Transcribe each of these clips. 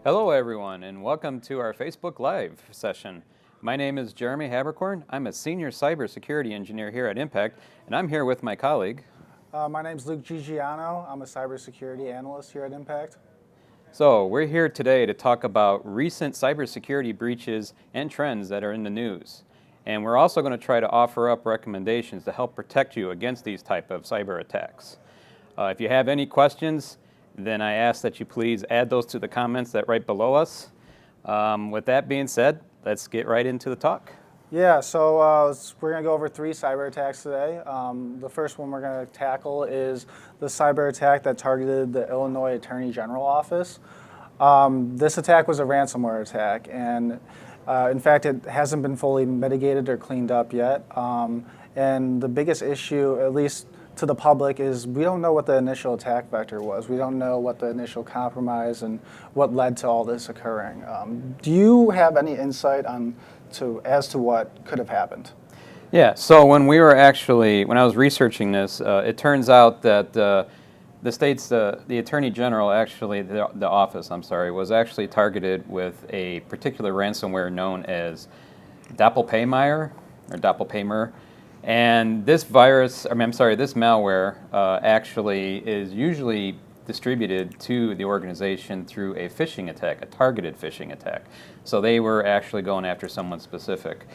Hello everyone and welcome to our Facebook Live session. My name is Jeremy Habercorn. I'm a senior cybersecurity engineer here at Impact, and I'm here with my colleague. My name's Luke Gigiano. I'm a cybersecurity analyst here at Impact. So we're here today to talk about recent cybersecurity breaches and trends that are in the news. And we're also going to try to offer up recommendations to help protect you against these type of cyber attacks. If you have any questions, then I ask that you please add those to the comments that right below us. With that being said, let's get right into the talk. Yeah, so we're going to go over 3 cyber attacks today. The first one we're going to tackle is the cyber attack that targeted the Illinois Attorney General office. This attack was a ransomware attack, and in fact, it hasn't been fully mitigated or cleaned up yet. And the biggest issue, at least to the public, is we don't know what the initial attack vector was. We don't know what the initial compromise and what led to all this occurring. Do you have any insight as to what could have happened? Yeah, so when I was researching this, it turns out that the Attorney General, actually, the office, was actually targeted with a particular ransomware known as Doppelpaymer. And this malware actually is usually distributed to the organization through a phishing attack, a targeted phishing attack. So they were actually going after someone specific.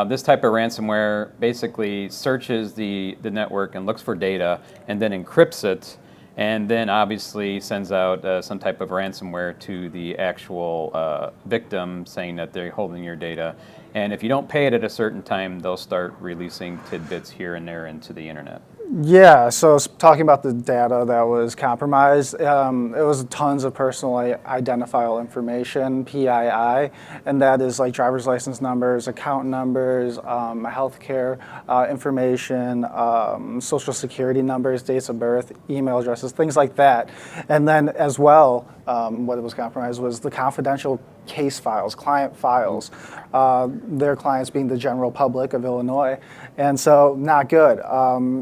This type of ransomware basically searches the network and looks for data and then encrypts it, and then obviously sends out some type of ransomware to the actual victim saying that they're holding your data. And if you don't pay it at a certain time, they'll start releasing tidbits here and there into the internet. Yeah, so talking about the data that was compromised, it was tons of personally identifiable information, PII, and that is like driver's license numbers, account numbers, healthcare information, social security numbers, dates of birth, email addresses, things like that. And then as well, what was compromised was the confidential case files, client files, their clients being the general public of Illinois, and so not good.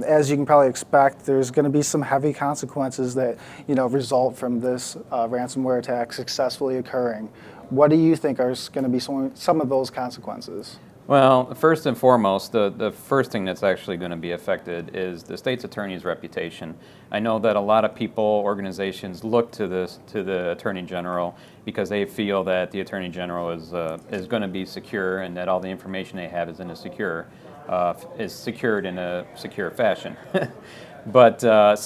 As you can probably expect, there's going to be some heavy consequences that result from this ransomware attack successfully occurring. What do you think are going to be some of those consequences? Well, first and foremost, the first thing that's actually going to be affected is the state's attorney's reputation. I know that a lot of people, organizations look to the Attorney General because they feel that the Attorney General is going to be secure and that all the information they have is secured in a secure fashion. But that's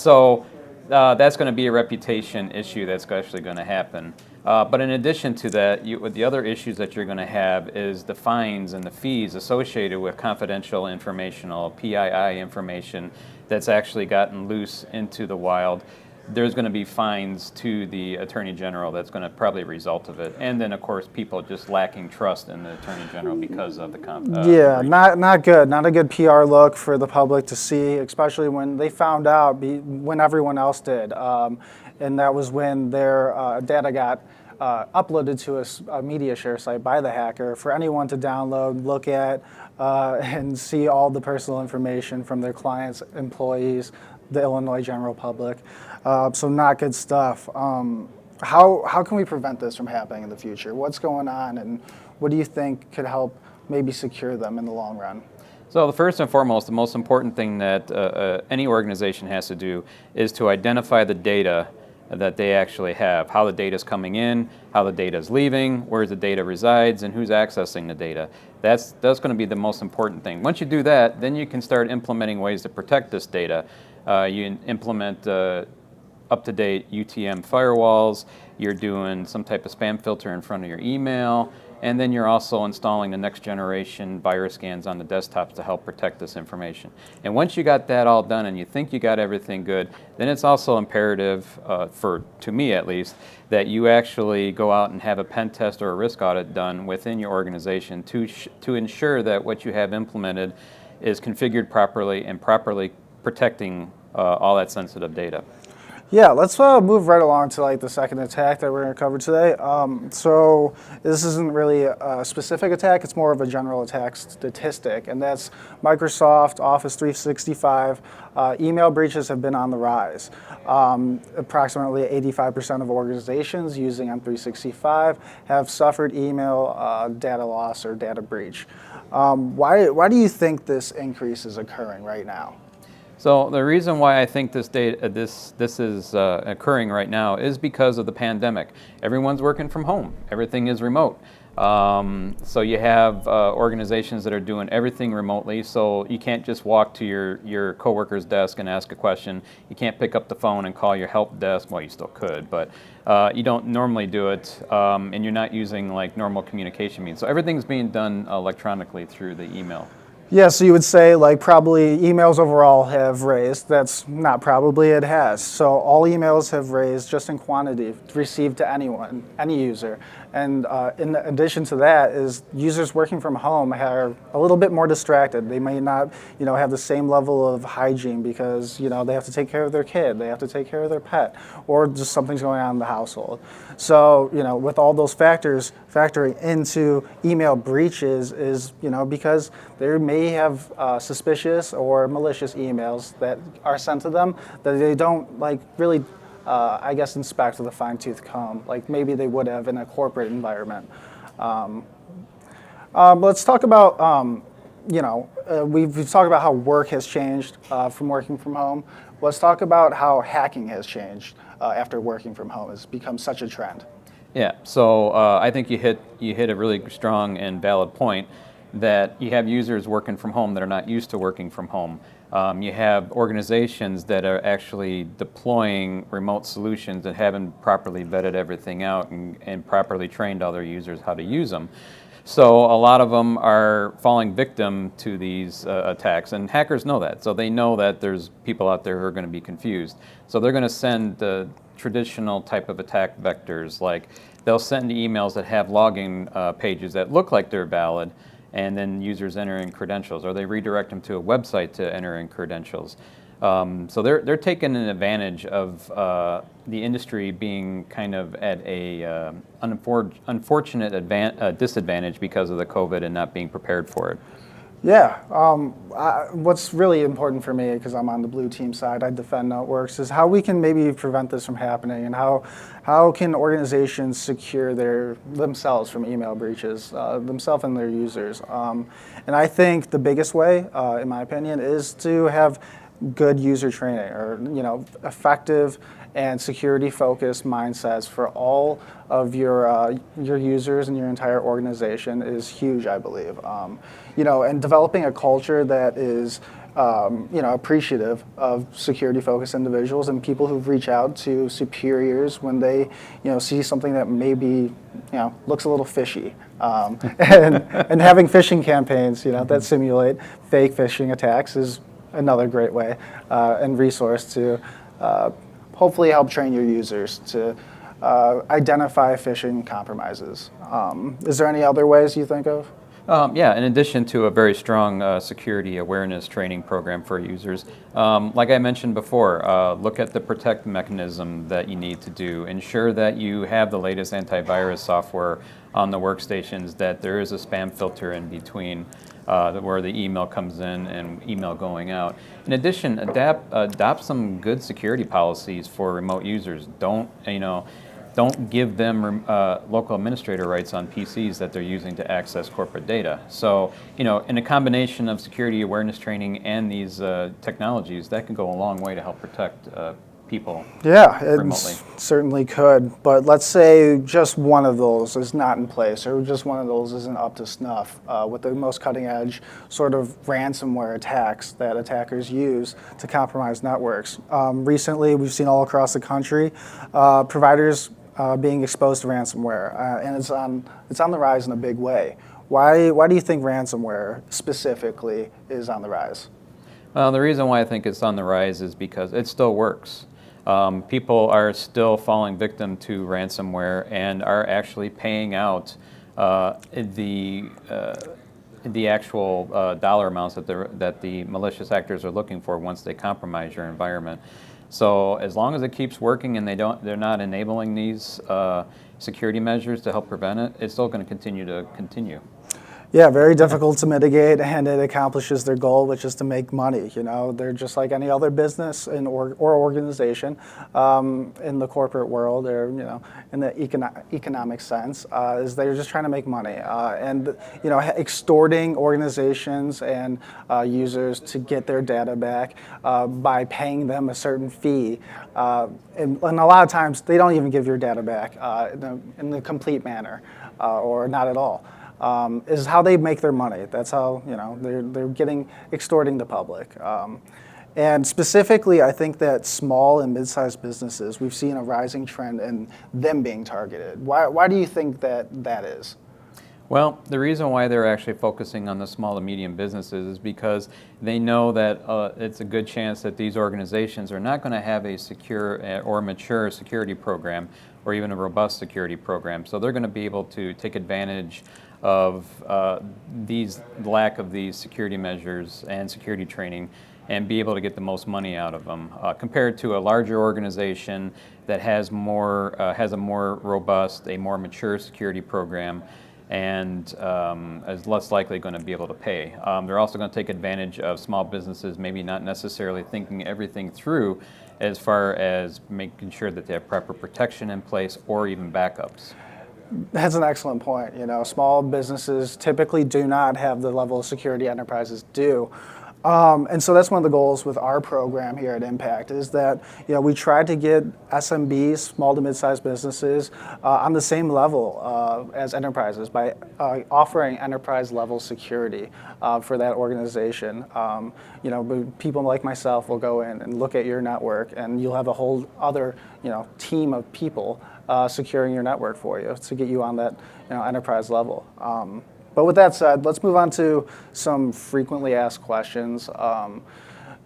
going to be a reputation issue that's actually going to happen. But in addition to that, the other issues that you're going to have is the fines and the fees associated with confidential informational PII information that's actually gotten loose into the wild. There's going to be fines to the Attorney General that's going to probably result of it. And then, of course, people just lacking trust in the Attorney General because of the yeah, not good. Not a good PR look for the public to see, especially when they found out when everyone else did. And that was when their data got uploaded to a media share site by the hacker for anyone to download, look at, and see all the personal information from their clients, employees, the Illinois general public. So not good stuff. How can we prevent this from happening in the future? What's going on, and what do you think could help maybe secure them in the long run? So the first and foremost, the most important thing that any organization has to do is to identify the data that they actually have, how the data is coming in, how the data is leaving, where the data resides, and who's accessing the data. That's going to be the most important thing. Once you do that, then you can start implementing ways to protect this data. You implement up-to-date UTM firewalls, you're doing some type of spam filter in front of your email, and then you're also installing the next generation virus scans on the desktops to help protect this information. And once you got that all done and you think you got everything good, then it's also imperative, to me at least, that you actually go out and have a pen test or a risk audit done within your organization to ensure that what you have implemented is configured properly and properly protecting all that sensitive data. Yeah, let's move right along to like the second attack that we're going to cover today. So this isn't really a specific attack; it's more of a general attack statistic, and that's Microsoft Office 365. Email breaches have been on the rise. Approximately 85% of organizations using M365 have suffered email data loss or data breach. Why do you think this increase is occurring right now? So the reason why I think this is occurring right now is because of the pandemic. Everyone's working from home. Everything is remote. So you have organizations that are doing everything remotely. So you can't just walk to your coworker's desk and ask a question. You can't pick up the phone and call your help desk. Well, you still could, but you don't normally do it, and you're not using like normal communication means. So everything's being done electronically through the email. Yeah, so you would say like probably emails overall have raised. That's not probably, it has. So all emails have raised just in quantity received to anyone, any user. And in addition to that is users working from home are a little bit more distracted. They may not, have the same level of hygiene because, they have to take care of their kid, they have to take care of their pet, or just something's going on in the household. So, with all those factors factoring into email breaches is, because they may have suspicious or malicious emails that are sent to them that they don't really inspect with a fine-tooth comb, like maybe they would have in a corporate environment. Let's talk about, we've talked about how work has changed from working from home. Let's talk about how hacking has changed after working from home. It's become such a trend. Yeah, so I think you hit a really strong and valid point that you have users working from home that are not used to working from home. You have organizations that are actually deploying remote solutions that haven't properly vetted everything out and properly trained all their users how to use them. So a lot of them are falling victim to these attacks, and hackers know that. So they know that there's people out there who are going to be confused. So they're going to send the traditional type of attack vectors, like they'll send emails that have login pages that look like they're valid, and then users enter in credentials, or they redirect them to a website to enter in credentials. So they're taking an advantage of the industry being kind of at a unfortunate disadvantage because of the COVID and not being prepared for it. Yeah, what's really important for me, because I'm on the blue team side, I defend networks, is how we can maybe prevent this from happening, and how can organizations secure themselves from email breaches, themselves and their users. And I think the biggest way, in my opinion, is to have good user training, or effective and security-focused mindsets for all of your users and your entire organization is huge, I believe. And developing a culture that is appreciative of security-focused individuals and people who reach out to superiors when they see something that maybe looks a little fishy, and having phishing campaigns that simulate fake phishing attacks is another great way and resource to hopefully help train your users to identify phishing compromises. Is there any other ways you think of? Yeah, in addition to a very strong security awareness training program for users, like I mentioned before, look at the protect mechanism that you need to do. Ensure that you have the latest antivirus software on the workstations, that there is a spam filter in between where the email comes in and email going out. In addition, adopt some good security policies for remote users. Don't give them local administrator rights on PCs that they're using to access corporate data. So, in a combination of security awareness training and these technologies, that can go a long way to help protect people remotely. It certainly could. But let's say just one of those is not in place, or just one of those isn't up to snuff with the most cutting-edge sort of ransomware attacks that attackers use to compromise networks. Recently, we've seen all across the country providers being exposed to ransomware, and it's on the rise in a big way. Why do you think ransomware specifically is on the rise? Well, the reason why I think it's on the rise is because it still works. People are still falling victim to ransomware and are actually paying out the the actual dollar amounts that the malicious actors are looking for once they compromise your environment. So as long as it keeps working and they're not enabling these security measures to help prevent it, it's still going to continue. Yeah, very difficult to mitigate, and it accomplishes their goal, which is to make money. You know, they're just like any other business or organization in the corporate world, or in the economic sense, is they're just trying to make money, and extorting organizations and users to get their data back by paying them a certain fee, and a lot of times they don't even give your data back in the complete manner, or not at all. Is how they make their money. That's how they're extorting the public. And specifically, I think that small and mid-sized businesses, we've seen a rising trend in them being targeted. Why do you think that is? Well, the reason why they're actually focusing on the small to medium businesses is because they know that it's a good chance that these organizations are not going to have a secure or mature security program or even a robust security program. So they're going to be able to take advantage of these lack of these security measures and security training and be able to get the most money out of them compared to a larger organization that has a more robust, a more mature security program, and is less likely going to be able to pay. They're also going to take advantage of small businesses maybe not necessarily thinking everything through as far as making sure that they have proper protection in place or even backups. That's an excellent point. Small businesses typically do not have the level of security enterprises do. And so that's one of the goals with our program here at Impact is that we try to get SMBs, small to mid-sized businesses, on the same level as enterprises by offering enterprise-level security for that organization. People like myself will go in and look at your network, and you'll have a whole other team of people securing your network for you to get you on that enterprise level. But with that said, let's move on to some frequently asked questions.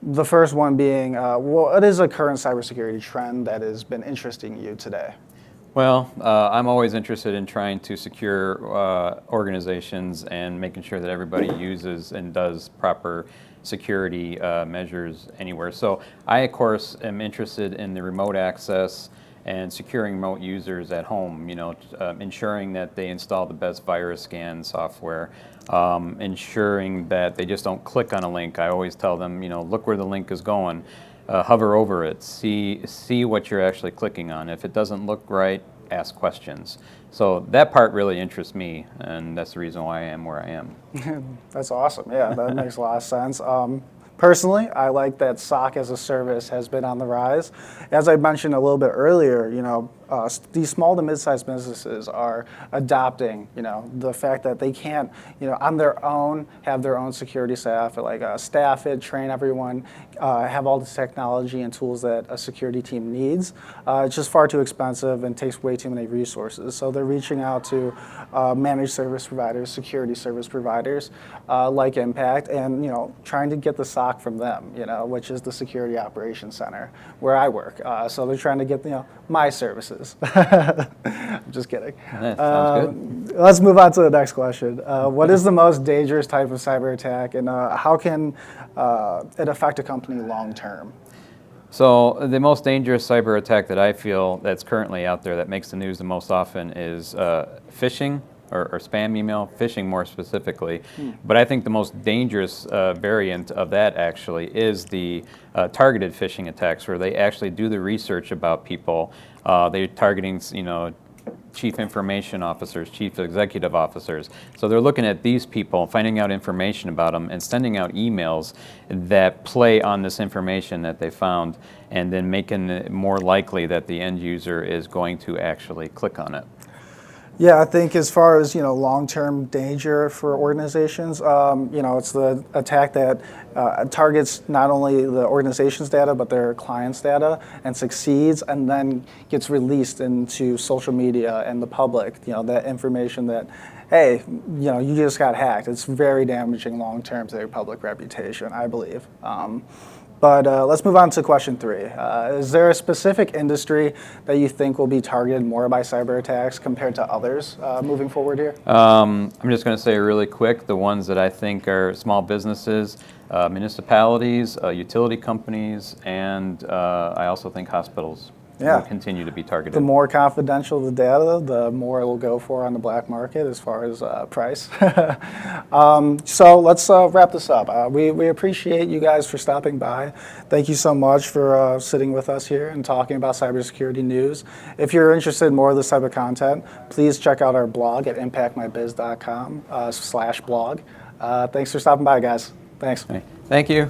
The first one being, what is a current cybersecurity trend that has been interesting you today? Well, I'm always interested in trying to secure organizations and making sure that everybody uses and does proper security measures anywhere. So I, of course, am interested in the remote access and securing remote users at home, ensuring that they install the best virus scan software, ensuring that they just don't click on a link. I always tell them, look where the link is going, hover over it, see what you're actually clicking on. If it doesn't look right, ask questions. So that part really interests me, and that's the reason why I am where I am. That's awesome. Yeah, that makes a lot of sense. Personally, I like that SOC as a service has been on the rise. As I mentioned a little bit earlier, these small to mid-sized businesses are adopting, the fact that they can't, on their own, have their own security staff, staff it, train everyone, have all the technology and tools that a security team needs. It's just far too expensive and takes way too many resources. So they're reaching out to managed service providers, security service providers like Impact, and trying to get the SOC from them, which is the Security Operations Center where I work. So they're trying to get my services. I'm just kidding. That sounds good. Let's move on to the next question. What is the most dangerous type of cyber attack, and how can it affect a company long term? So the most dangerous cyber attack that I feel that's currently out there that makes the news the most often is phishing or spam email, phishing more specifically. But I think the most dangerous variant of that actually is the targeted phishing attacks, where they actually do the research about people. They're targeting, chief information officers, chief executive officers. So they're looking at these people, finding out information about them, and sending out emails that play on this information that they found, and then making it more likely that the end user is going to actually click on it. Yeah, I think as far as long-term danger for organizations, it's the attack that targets not only the organization's data but their clients' data and succeeds, and then gets released into social media and the public. That information that, hey, you just got hacked. It's very damaging long-term to their public reputation, I believe. But let's move on to question 3. Is there a specific industry that you think will be targeted more by cyber attacks compared to others moving forward here? I'm just going to say really quick, the ones that I think are small businesses, municipalities, utility companies, and I also think hospitals will continue to be targeted. The more confidential the data, the more it will go for on the black market as far as price. So let's wrap this up. We appreciate you guys for stopping by. Thank you so much for sitting with us here and talking about cybersecurity news. If you're interested in more of this type of content, please check out our blog at impactmybiz.com/blog. Thanks for stopping by, guys. Thanks. Okay. Thank you.